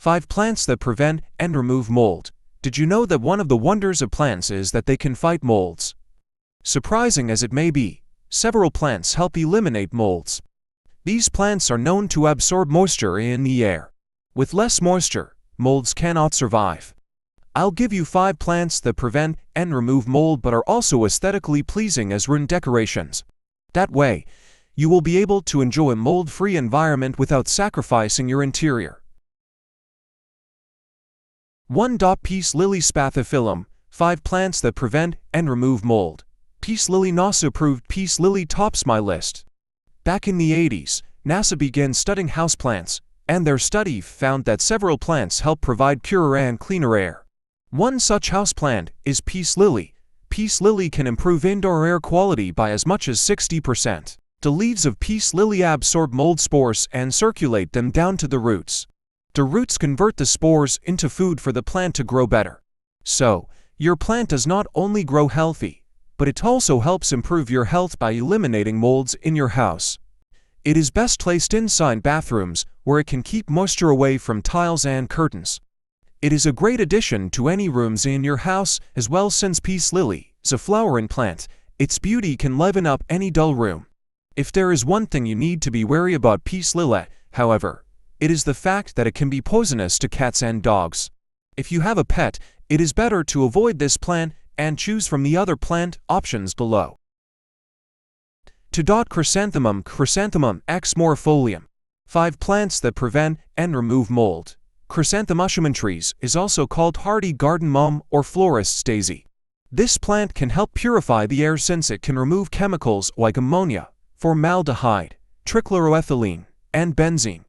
5 plants that prevent and remove mold. Did you know that one of the wonders of plants is that they can fight molds? Surprising as it may be, several plants help eliminate molds. These plants are known to absorb moisture in the air. With less moisture, molds cannot survive. I'll give you 5 plants that prevent and remove mold but are also aesthetically pleasing as room decorations. That way, you will be able to enjoy a mold-free environment without sacrificing your interior. 1. Peace Lily Spathiphyllum. 5 plants that prevent and remove mold. Peace Lily. NASA approved Peace Lily tops my list. Back in the 80s, NASA began studying houseplants, and their study found that several plants help provide purer and cleaner air. One such houseplant is Peace Lily. Peace Lily can improve indoor air quality by as much as 60%. The leaves of Peace Lily absorb mold spores and circulate them down to the roots. The roots convert the spores into food for the plant to grow better. So, your plant does not only grow healthy, but it also helps improve your health by eliminating molds in your house. It is best placed inside bathrooms, where it can keep moisture away from tiles and curtains. It is a great addition to any rooms in your house as well. Since Peace Lily is a flowering plant, its beauty can liven up any dull room. If there is one thing you need to be wary about Peace Lily, however, it is the fact that it can be poisonous to cats and dogs. If you have a pet, it is better to avoid this plant and choose from the other plant options below. 2. Chrysanthemum. Chrysanthemum exmorifolium. 5 plants that prevent and remove mold. Chrysanthemum trees is also called hardy garden mom or florist's daisy. This plant can help purify the air since it can remove chemicals like ammonia, formaldehyde, trichloroethylene, and benzene.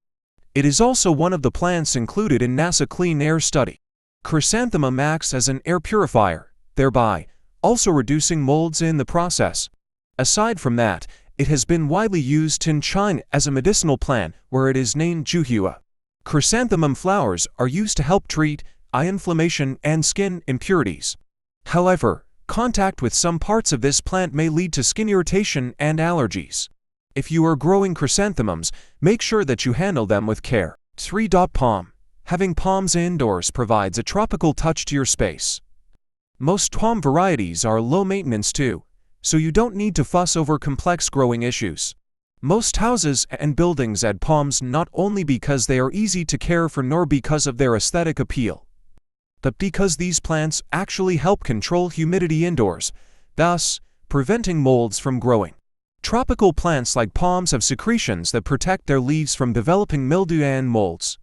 It is also one of the plants included in NASA Clean Air Study. Chrysanthemum acts as an air purifier, thereby also reducing molds in the process. Aside from that, it has been widely used in China as a medicinal plant where it is named Juhua. Chrysanthemum flowers are used to help treat eye inflammation and skin impurities. However, contact with some parts of this plant may lead to skin irritation and allergies. If you are growing chrysanthemums, make sure that you handle them with care. 3. Palm. Having palms indoors provides a tropical touch to your space. Most palm varieties are low maintenance too, so you don't need to fuss over complex growing issues. Most houses and buildings add palms not only because they are easy to care for nor because of their aesthetic appeal, but because these plants actually help control humidity indoors, thus preventing molds from growing. Tropical plants like palms have secretions that protect their leaves from developing mildew and molds.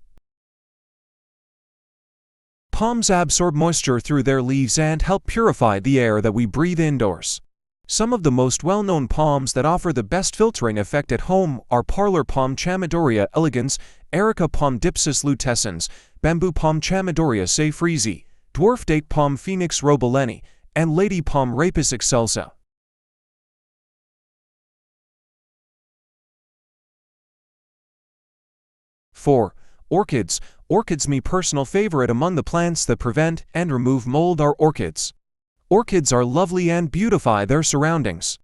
Palms absorb moisture through their leaves and help purify the air that we breathe indoors. Some of the most well-known palms that offer the best filtering effect at home are parlor palm Chamaedorea elegans, Erica palm Dipsis lutescens, bamboo palm Chamaedorea seyfriesi, dwarf date palm Phoenix robeleni, and lady palm Rapis excelsa. 4. Orchids. Orchids. My personal favorite among the plants that prevent and remove mold are orchids. Orchids are lovely and beautify their surroundings.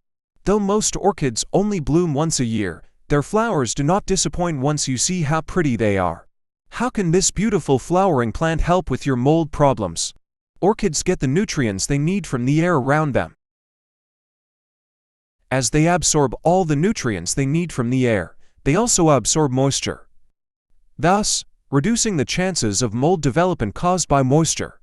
Though most orchids only bloom once a year, their flowers do not disappoint once you see how pretty they are. How can this beautiful flowering plant help with your mold problems? Orchids get the nutrients they need from the air around them. As they absorb all the nutrients they need from the air, they also absorb moisture, thus reducing the chances of mold development caused by moisture.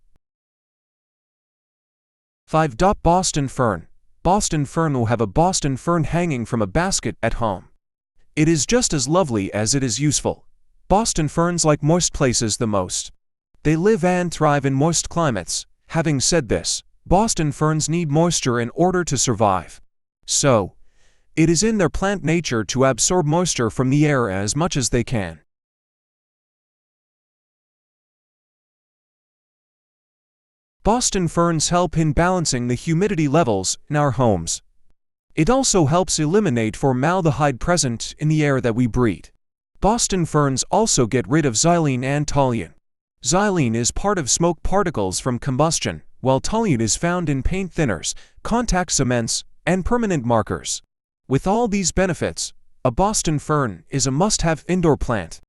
5. Boston fern. Boston fern will have a Boston fern hanging from a basket at home. It is just as lovely as it is useful. Boston ferns like moist places the most. They live and thrive in moist climates. Having said this, Boston ferns need moisture in order to survive. So, it is in their plant nature to absorb moisture from the air as much as they can. Boston ferns help in balancing the humidity levels in our homes. It also helps eliminate formaldehyde present in the air that we breathe. Boston ferns also get rid of xylene and toluene. Xylene is part of smoke particles from combustion, while toluene is found in paint thinners, contact cements, and permanent markers. With all these benefits, a Boston fern is a must-have indoor plant.